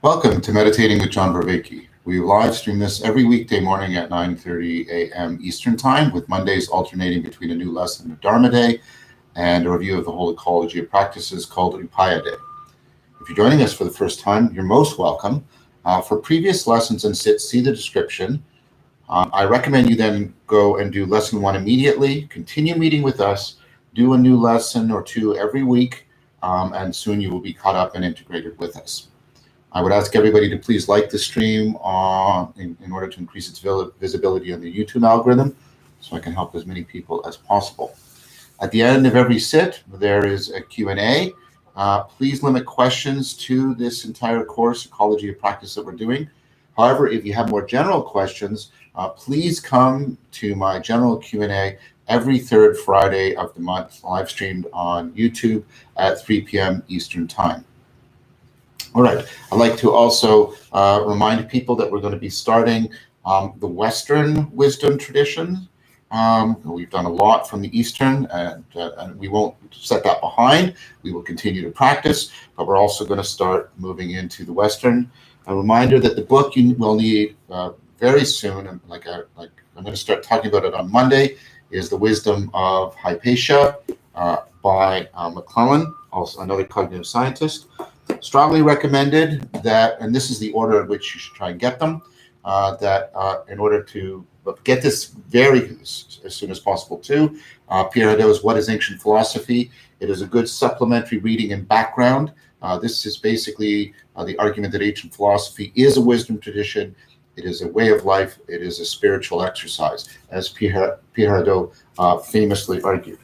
Welcome to Meditating with John Vervaeke. We live stream this every weekday morning at 9:30 a.m. Eastern Time, with Mondays alternating between a new lesson of Dharma Day and a review of the whole ecology of practices called Upaya Day. If you're joining us for the first time, you're most welcome. For previous lessons and sits, see the description. I recommend you then go and do lesson one immediately, continue meeting with us, do a new lesson or two every week, and soon you will be caught up and integrated with us. I would ask everybody to please like the stream in order to increase its visibility on the YouTube algorithm, so I can help as many people as possible. At the end of every sit, there is a Q&A. Please limit questions to this entire course, Ecology of Practice, that we're doing. However, if you have more general questions, please come to my general Q&A every third Friday of the month, live streamed on YouTube at 3 p.m. Eastern Time. All right, I'd like to also remind people that we're going to be starting the Western wisdom tradition. We've done a lot from the Eastern, and we won't set that behind. We will continue to practice, but we're also going to start moving into the Western. A reminder that the book you will need very soon, and like I'm going to start talking about it on Monday, is The Wisdom of Hypatia by McClellan, also another cognitive scientist. Strongly recommended that, and this is the order in which you should try and get them, in order to get this very as soon as possible too. Pierre Hadot's What is Ancient Philosophy? It is a good supplementary reading and background. This is basically the argument that ancient philosophy is a wisdom tradition. It is a way of life. It is a spiritual exercise, as Pierre Hadot famously argued.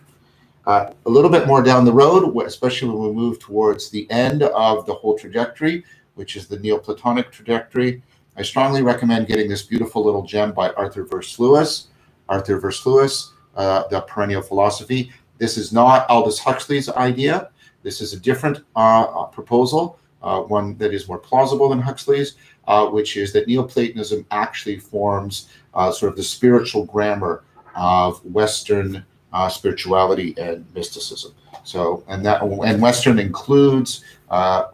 A little bit more down the road, especially when we move towards the end of the whole trajectory, which is the Neoplatonic trajectory, I strongly recommend getting this beautiful little gem by Arthur Verse-Lewis, The Perennial Philosophy. This is not Aldous Huxley's idea. This is a different proposal, one that is more plausible than Huxley's, which is that Neoplatonism actually forms sort of the spiritual grammar of Western spirituality and mysticism. So, and Western includes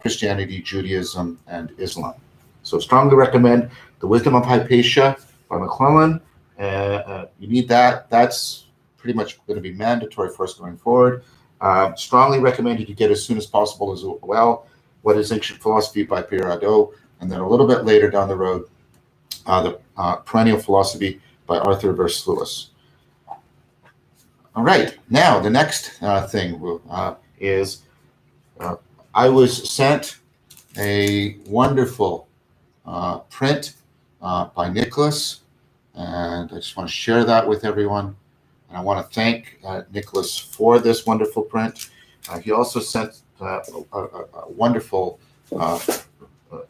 Christianity, Judaism, and Islam. So, strongly recommend The Wisdom of Hypatia by McClellan. You need that. That's pretty much going to be mandatory for us going forward. Strongly recommended you get as soon as possible as well What is Ancient Philosophy by Pierre Hadot, and then a little bit later down the road, the Perennial Philosophy by Arthur Verse-Lewis. All right, now the next thing is I was sent a wonderful print by Nicholas, and I just want to share that with everyone. And I want to thank Nicholas for this wonderful print. He also sent a wonderful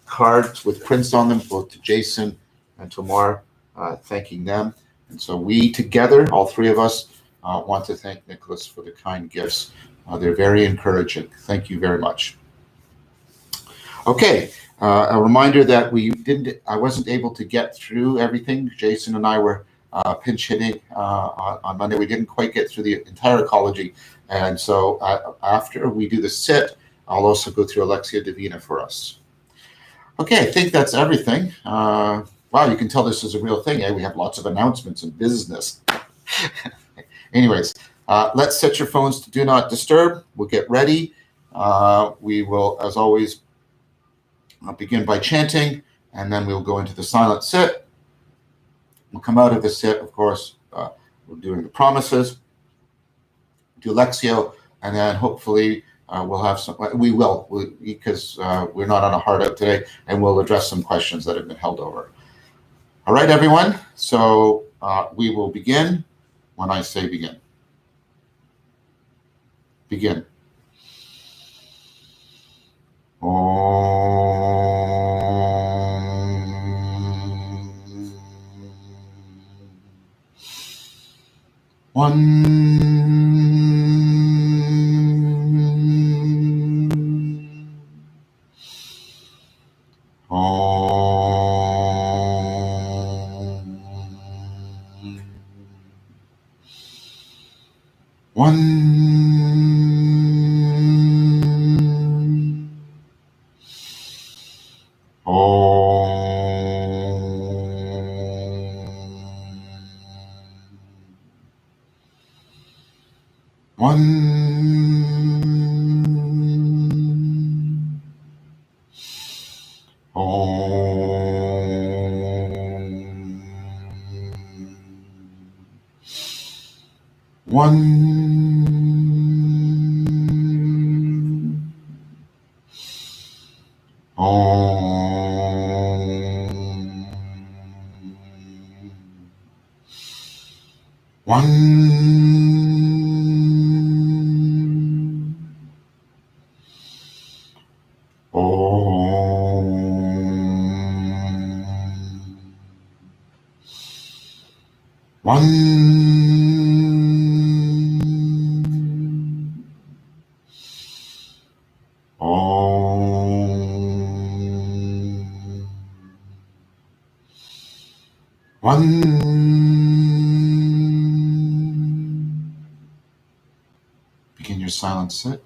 cards with prints on them, both to Jason and Tomar, thanking them. And so we together, all three of us, want to thank Nicholas for the kind gifts. They're very encouraging. Thank you very much. Okay, a reminder that I wasn't able to get through everything. Jason and I were pinch hitting on Monday. We didn't quite get through the entire ecology. And so after we do the sit, I'll also go through a Lectio Divina for us. Okay, I think that's everything. Wow, you can tell this is a real thing. We have lots of announcements and business. Anyways, let's set your phones to Do Not Disturb. We'll get ready. We will, as always, begin by chanting, and then we'll go into the silent sit. We'll come out of the sit, of course, we're doing the promises, do Lectio, and then hopefully we'll have some, because we're not on a hard out today, and we'll address some questions that have been held over. All right, everyone, so we will begin when I say begin. Begin. One. One. Begin your silent sit.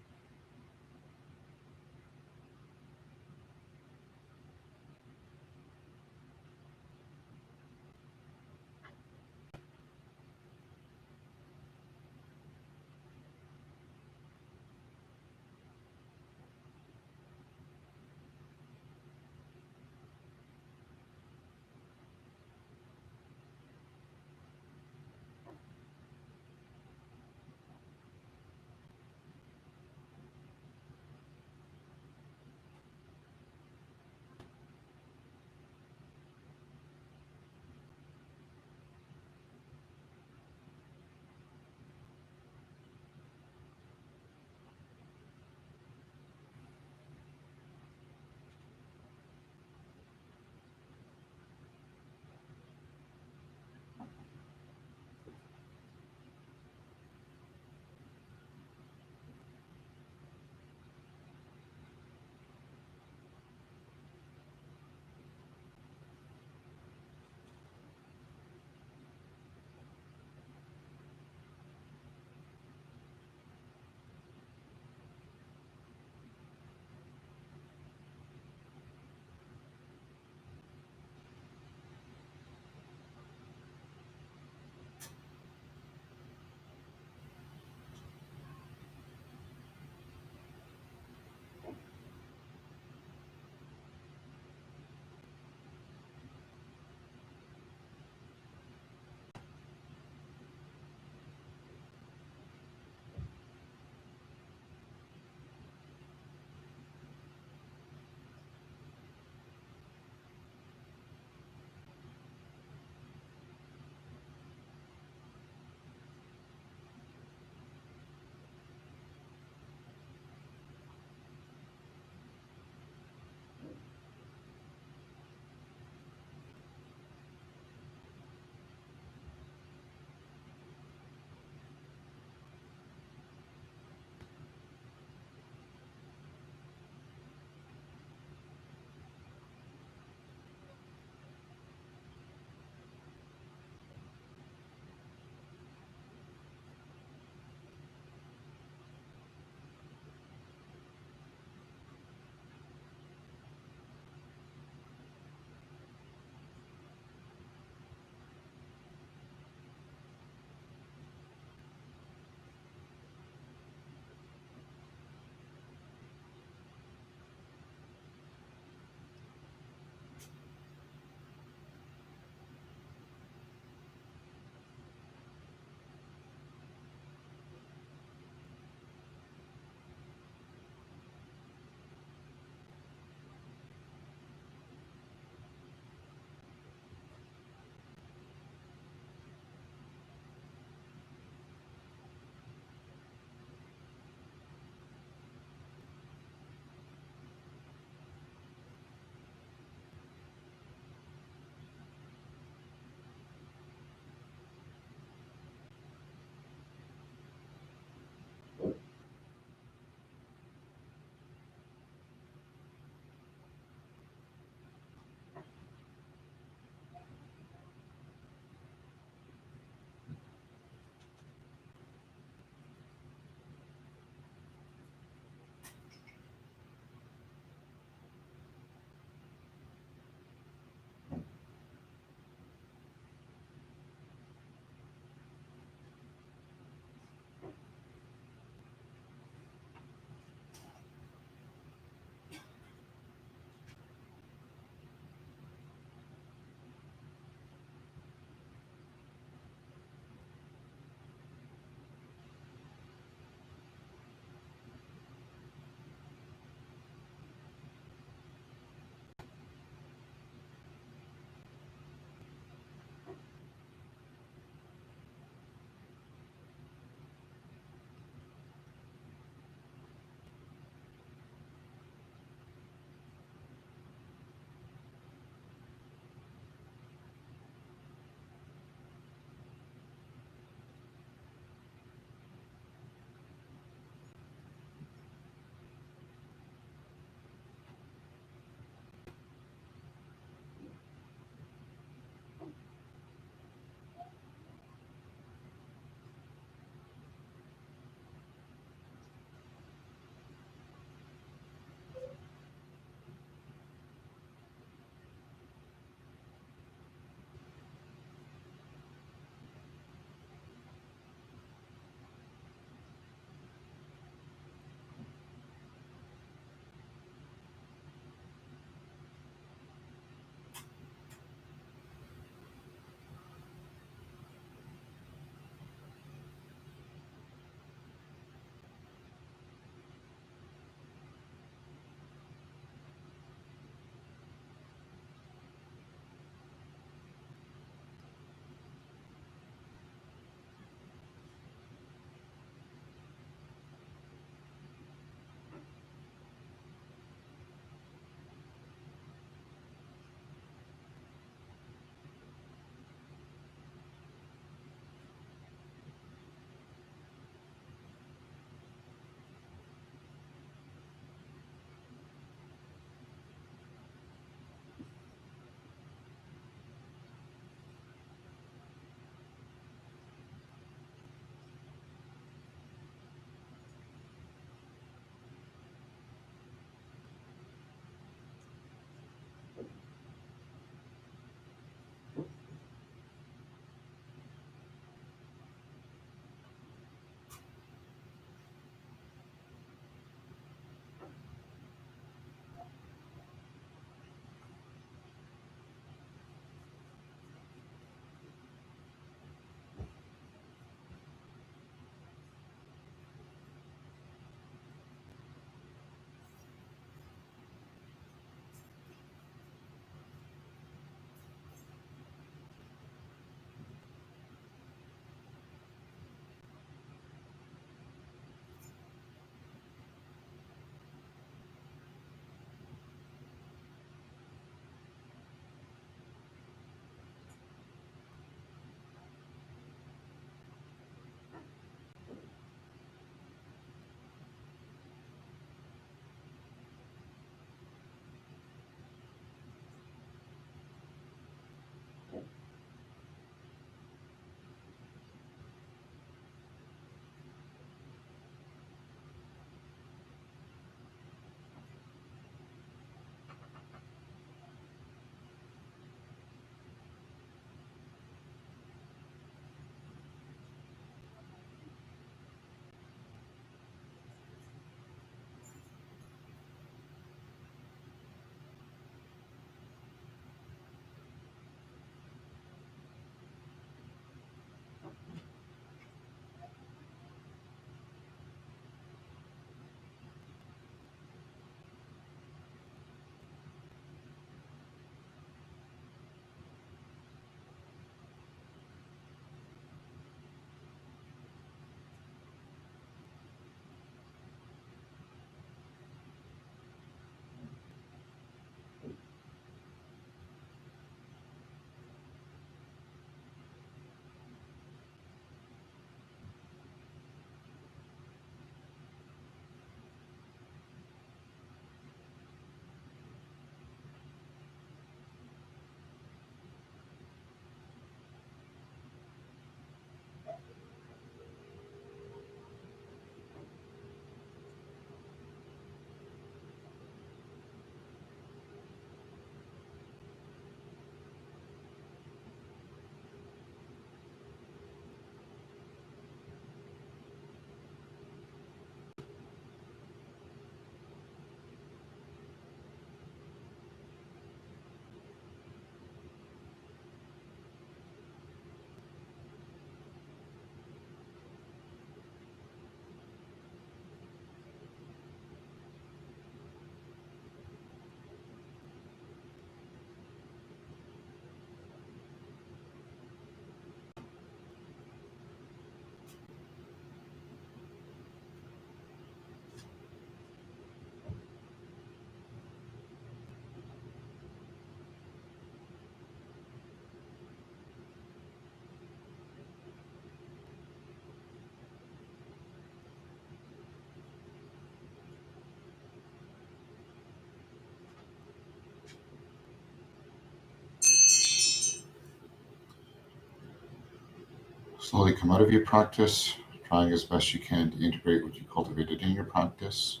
Slowly come out of your practice, trying as best you can to integrate what you cultivated in your practice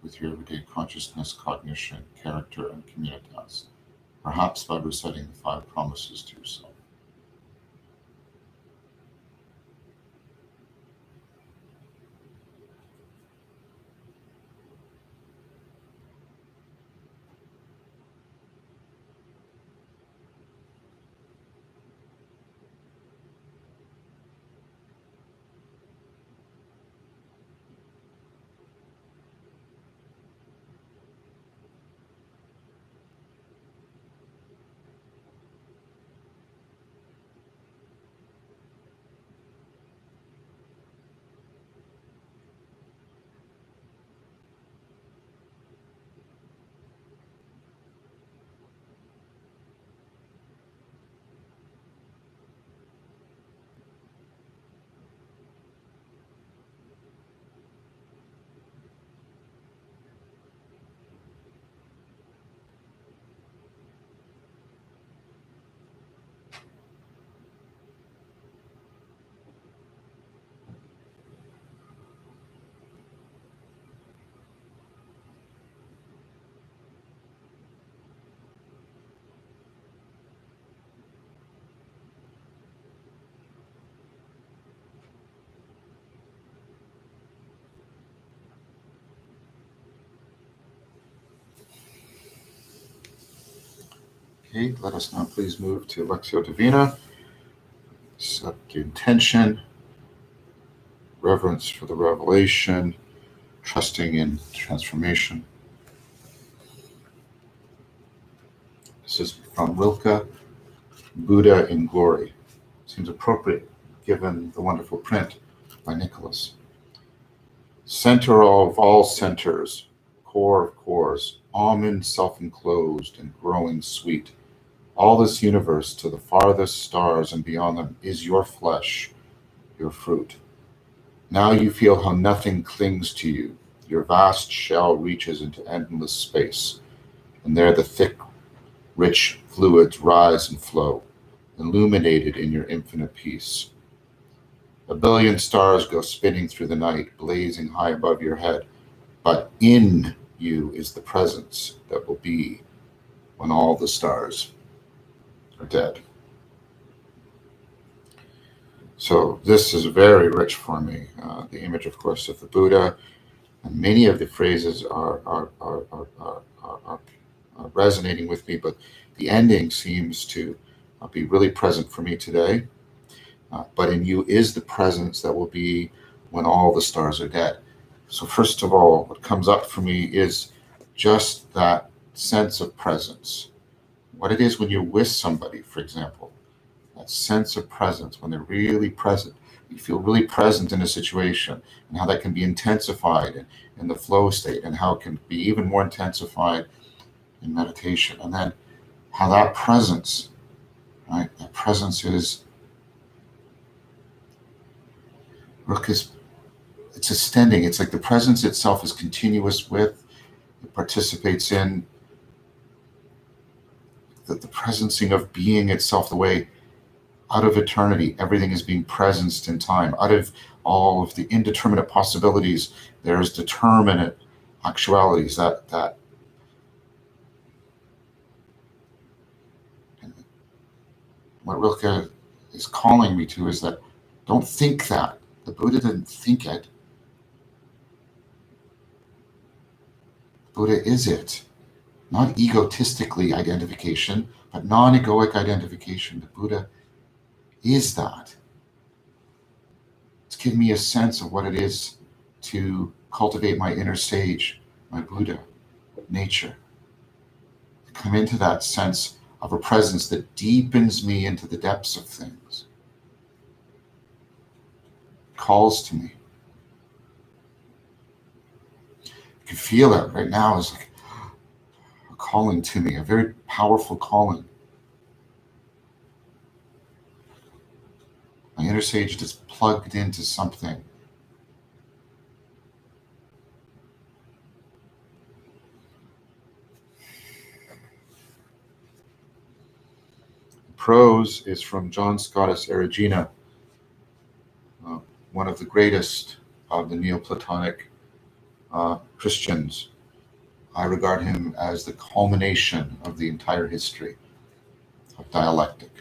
with your everyday consciousness, cognition, character, and communitas, perhaps by reciting the 5 promises to yourself. Okay, let us now please move to Lectio Divina. Set the intention, reverence for the revelation, trusting in transformation. This is from Rilke, Buddha in Glory. Seems appropriate given the wonderful print by Nicholas. Center of all centers, core of cores, almond self-enclosed and growing sweet. All this universe to the farthest stars and beyond them is your flesh, your fruit. Now you feel how nothing clings to you. Your vast shell reaches into endless space, and there the thick, rich fluids rise and flow, illuminated in your infinite peace. A billion stars go spinning through the night, blazing high above your head, but in you is the presence that will be when all the stars are dead. So this is very rich for me. The image, of course, of the Buddha, and many of the phrases are resonating with me, but the ending seems to be really present for me today. But in you is the presence that will be when all the stars are dead. So first of all, what comes up for me is just that sense of presence. What it is when you're with somebody, for example, that sense of presence, when they're really present, you feel really present in a situation, and how that can be intensified in the flow state, and how it can be even more intensified in meditation. And then how that presence, right, that presence is, it's extending. It's like the presence itself is continuous with, it participates in the presencing of being itself, the way out of eternity, everything is being presenced in time. Out of all of the indeterminate possibilities, there's determinate actualities. That what Rilke is calling me to is that don't think that. The Buddha didn't think it. Buddha is it. Not egotistically identification, but non-egoic identification. The Buddha is that. It's given me a sense of what it is to cultivate my inner sage, my Buddha nature. Come into that sense of a presence that deepens me into the depths of things. Calls to me. You can feel it right now. It's like a calling to me, a very powerful calling. My inner sage just plugged into something. The prose is from John Scotus Erigena. one of the greatest of the Neoplatonic Christians. I regard him as the culmination of the entire history of dialectic,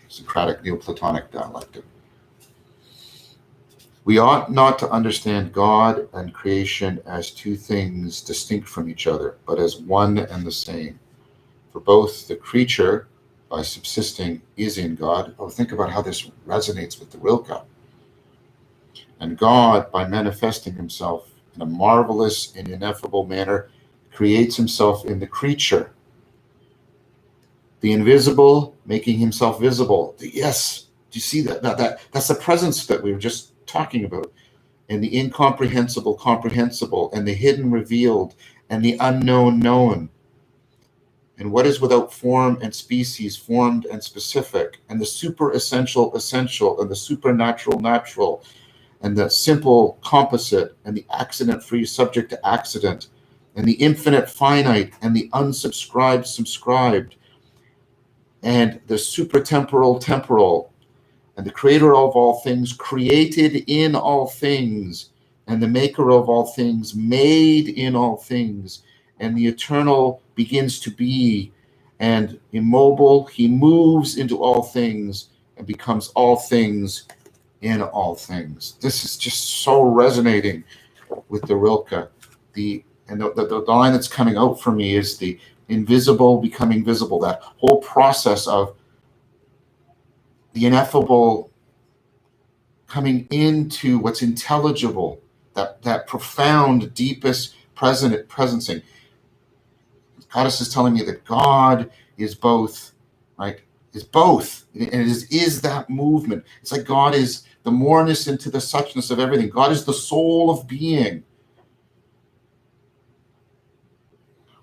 Socratic Neoplatonic dialectic. We ought not to understand God and creation as two things distinct from each other, but as one and the same. For both the creature, by subsisting, is in God. Oh, think about how this resonates with the Rilke. And God, by manifesting himself in a marvelous and ineffable manner, creates himself in the creature. The invisible making himself visible. Yes, do you see that? That's the presence that we were just talking about. And the incomprehensible comprehensible, and the hidden revealed, and the unknown known. And what is without form and species formed and specific, and the super essential essential, and the supernatural natural, and the simple composite, and the accident-free subject to accident, and the infinite finite, and the unsubscribed subscribed, and the supertemporal temporal, and the creator of all things created in all things, and the maker of all things made in all things, and the eternal begins to be, and immobile he moves into all things and becomes all things in all things. This is just so resonating with the Rilke. The line that's coming out for me is the invisible becoming visible, that whole process of the ineffable coming into what's intelligible, that profound, deepest presencing. Goddess is telling me that God is both, right? Is both, and it is that movement. It's like God is the moreness into the suchness of everything. God is the soul of being.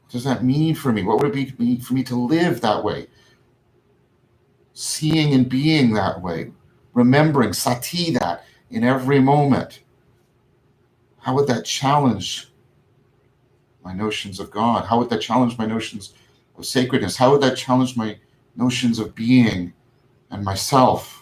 What does that mean for me? What would it mean for me to live that way? Seeing and being that way, remembering sati that in every moment. How would that challenge my notions of God? How would that challenge my notions of sacredness? How would that challenge my notions of being and myself?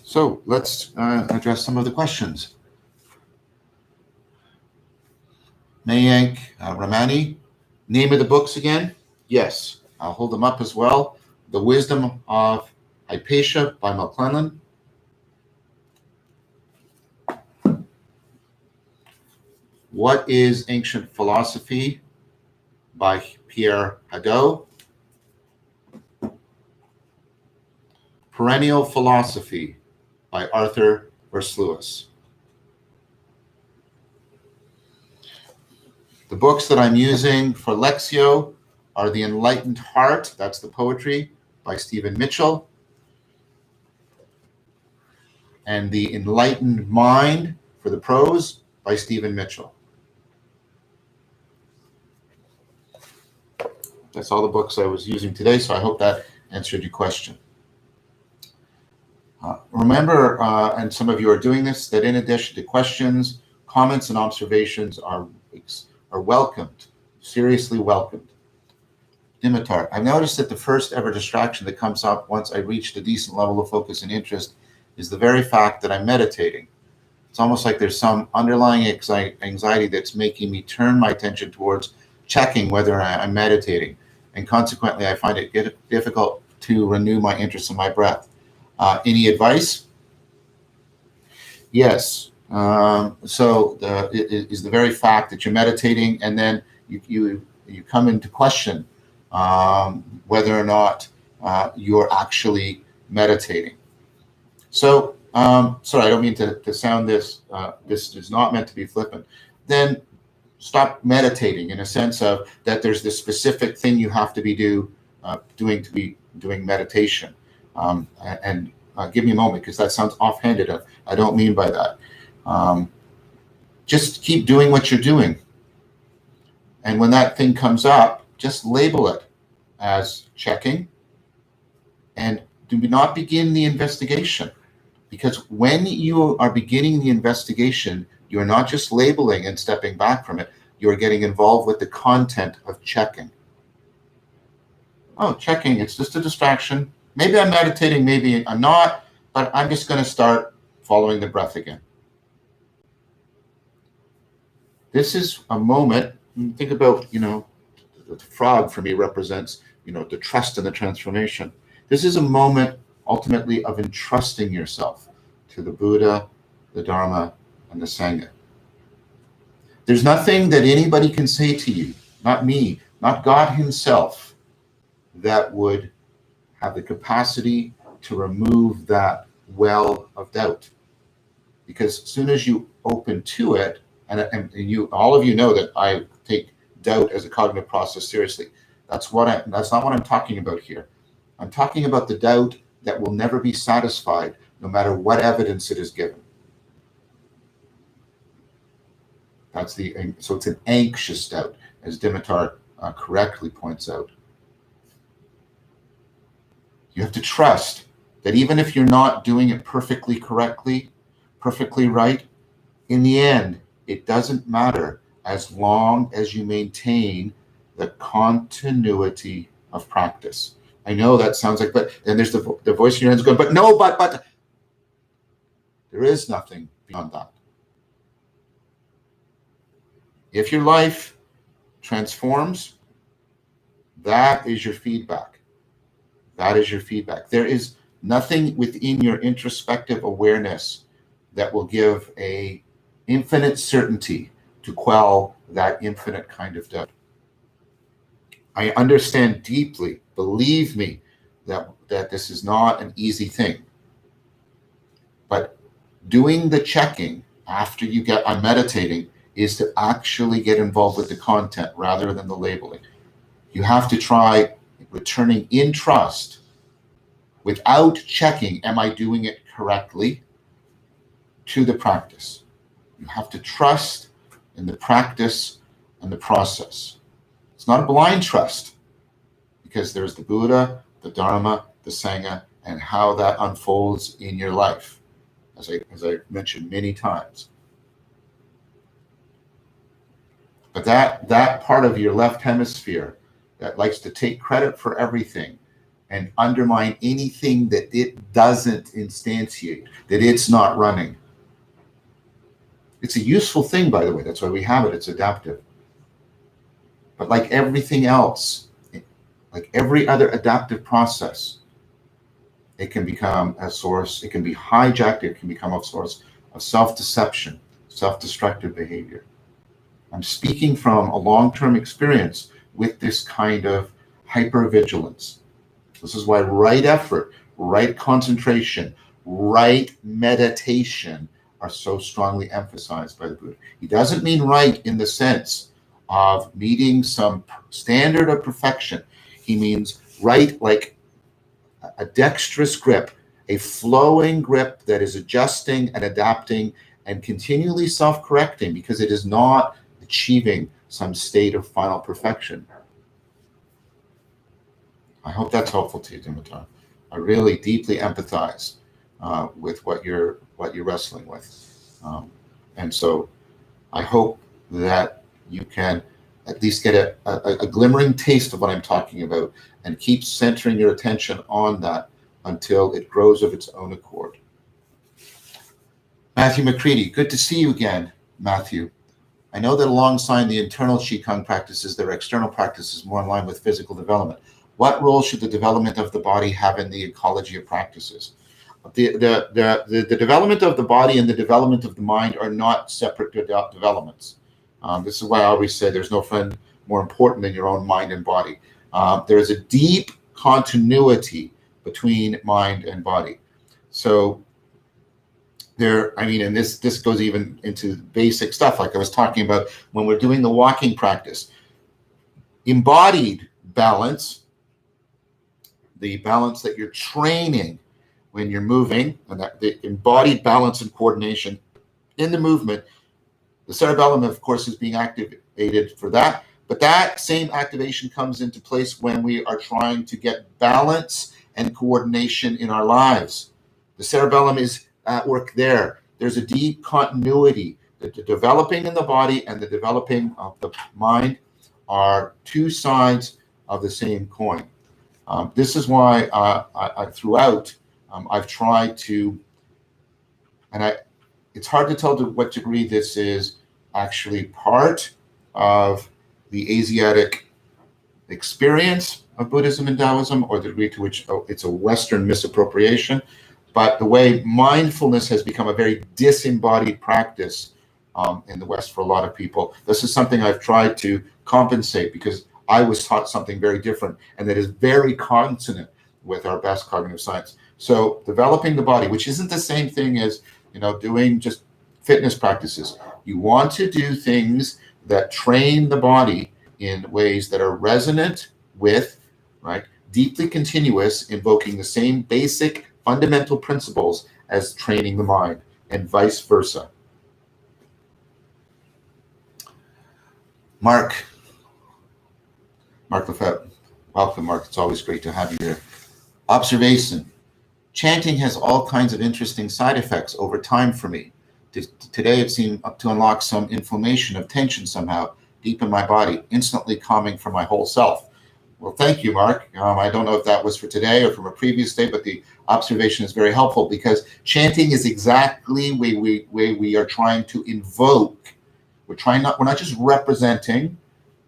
So let's address some of the questions. Mayank Ramani, name of the books again? Yes, I'll hold them up as well. The Wisdom of Hypatia by McClellan. What is Ancient Philosophy by Pierre Hadot. Perennial Philosophy by Arthur Versluis. The books that I'm using for Lectio are The Enlightened Heart, that's the poetry, by Stephen Mitchell, and The Enlightened Mind for the prose by Stephen Mitchell. That's all the books I was using today, so I hope that answered your question. Remember, and some of you are doing this, that in addition to questions, comments and observations are welcomed, seriously welcomed. Dimitar, I've noticed that the first ever distraction that comes up once I reach a decent level of focus and interest is the very fact that I'm meditating. It's almost like there's some underlying anxiety that's making me turn my attention towards checking whether I'm meditating. And consequently, I find it difficult to renew my interest in my breath. Any advice? Yes. So it is the very fact that you're meditating, and then you come into question whether or not you're actually meditating. So, sorry, I don't mean to sound this. This is not meant to be flippant. Then stop meditating in a sense of that there's this specific thing you have to be doing meditation. And give me a moment, because that sounds offhanded. I don't mean by that. Just keep doing what you're doing. And when that thing comes up, just label it as checking and do not begin the investigation. Because when you are beginning the investigation, you're not just labeling and stepping back from it, you're getting involved with the content of checking. Oh, checking, it's just a distraction. Maybe I'm meditating, maybe I'm not, but I'm just going to start following the breath again. This is a moment, think about, the frog for me represents, the trust and the transformation. This is a moment ultimately of entrusting yourself to the Buddha, the Dharma, and the Sangha. There's nothing that anybody can say to you, not me, not God himself, that would have the capacity to remove that well of doubt. Because as soon as you open to it, and you, all of you know that I take doubt as a cognitive process seriously. That's not what I'm talking about here. I'm talking about the doubt that will never be satisfied, no matter what evidence it is given. So it's an anxious doubt, as Dimitar correctly points out. You have to trust that even if you're not doing it perfectly correctly, perfectly right, in the end, it doesn't matter as long as you maintain the continuity of practice. I know that sounds like, but then there's the voice in your head going, but no, but there is nothing beyond that. If your life transforms, that is your feedback. That is your feedback. There is nothing within your introspective awareness that will give a infinite certainty to quell that infinite kind of doubt. I understand deeply, believe me, that this is not an easy thing. But doing the checking after you get on meditating is to actually get involved with the content rather than the labeling. You have to try returning in trust without checking, am I doing it correctly, to the practice. You have to trust in the practice and the process. It's not a blind trust, because there's the Buddha, the Dharma, the Sangha, and how that unfolds in your life, as I mentioned many times. But that part of your left hemisphere that likes to take credit for everything and undermine anything that it doesn't instantiate, that it's not running. It's a useful thing, by the way. That's why we have it. It's adaptive. But like everything else, like every other adaptive process, it can become a source, it can be hijacked, it can become a source of self-deception, self-destructive behavior. I'm speaking from a long-term experience with this kind of hypervigilance. This is why right effort, right concentration, right meditation are so strongly emphasized by the Buddha. He doesn't mean right in the sense of meeting some standard of perfection. He means right like a dexterous grip, a flowing grip that is adjusting and adapting and continually self-correcting, because it is not achieving some state of final perfection. I hope that's helpful to you, Dimitar. I really deeply empathize with what you're wrestling with, and so I hope that you can at least get a glimmering taste of what I'm talking about, and keep centering your attention on that until it grows of its own accord. Matthew McCready, good to see you again, Matthew. I know that alongside the internal Qigong practices, there are external practices more in line with physical development. What role should the development of the body have in the ecology of practices? The development of the body and the development of the mind are not separate developments. This is why I always say there's no friend more important than your own mind and body. There is a deep continuity between mind and body. So and this goes even into basic stuff, like I was talking about when we're doing the walking practice. Embodied balance, the balance that you're training when you're moving, and that the embodied balance and coordination in the movement, the cerebellum, of course, is being activated for that, But that same activation comes into place when we are trying to get balance and coordination in our lives. The cerebellum is at work there. There's a deep continuity. The developing in the body and the developing of the mind are two sides of the same coin. This is why I throughout, I've tried to, and it's hard to tell to what degree this is actually part of the Asiatic experience of Buddhism and Taoism, or the degree to which it's a Western misappropriation. But the way mindfulness has become a very disembodied practice in the West for a lot of people, this is something I've tried to compensate, because I was taught something very different and that is very consonant with our best cognitive science. So developing the body, which isn't the same thing as, doing just fitness practices. You want to do things that train the body in ways that are resonant with, right, deeply continuous, invoking the same basic fundamental principles as training the mind, and vice versa. Mark Lefebvre, welcome, Mark. It's always great to have you here. Observation. Chanting has all kinds of interesting side effects over time for me. Today it seemed to unlock some inflammation of tension somehow deep in my body, instantly calming for my whole self. Well, thank you, Mark. I don't know if that was for today or from a previous day, but the observation is very helpful, because chanting is exactly where we are trying to invoke. We're not just representing.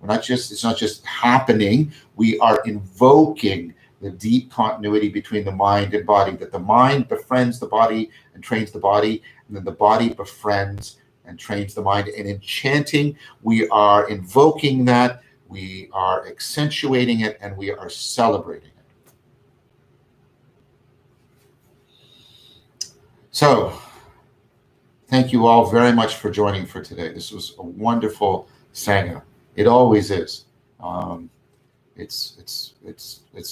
It's not just happening. We are invoking the deep continuity between the mind and body, that the mind befriends the body and trains the body, and then the body befriends and trains the mind. And in chanting, we are invoking that, we are accentuating it, and we are celebrating it. So, thank you all very much for joining for today. This was a wonderful Sangha. It always is. It's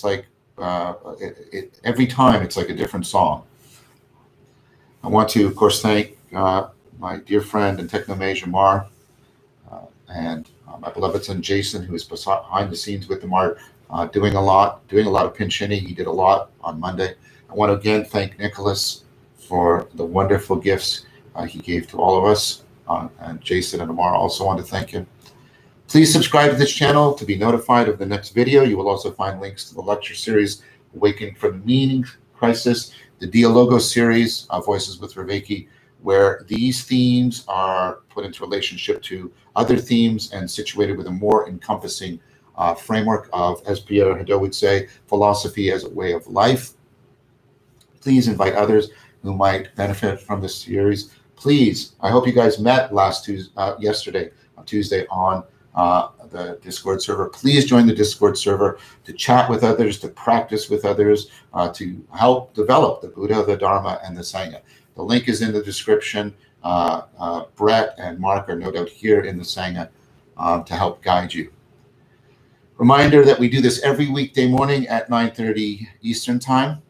like every time it's like a different song. I want to, of course, thank my dear friend and Technomage Amar, and my beloved son Jason, who is behind the scenes with the Mar, doing a lot of pinchini. He did a lot on Monday. I want to again thank Nicholas for the wonderful gifts he gave to all of us, and Jason and Amar also want to thank him. Please subscribe to this channel to be notified of the next video. You will also find links to the lecture series, Awakening from the Meaning Crisis, the Dialogo series, Voices with Vervaeke, where these themes are put into relationship to other themes and situated with a more encompassing framework of, as Pierre Hadot would say, philosophy as a way of life. Please invite others who might benefit from this series. Please, I hope you guys met yesterday, on Tuesday, on the Discord server. Please join the Discord server to chat with others, to practice with others, to help develop the Buddha, the Dharma, and the Sangha. The link is in the description. Brett and Mark are no doubt here in the Sangha to help guide you. Reminder that we do this every weekday morning at 9:30 Eastern Time.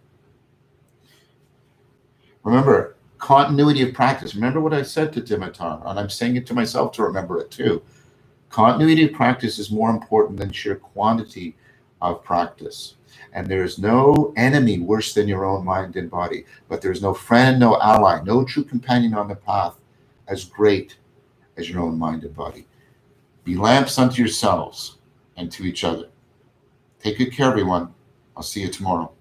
Remember, continuity of practice. Remember what I said to Dimitar, and I'm saying it to myself to remember it too. Continuity of practice is more important than sheer quantity of practice. And there is no enemy worse than your own mind and body. But there is no friend, no ally, no true companion on the path as great as your own mind and body. Be lamps unto yourselves and to each other. Take good care, everyone. I'll see you tomorrow.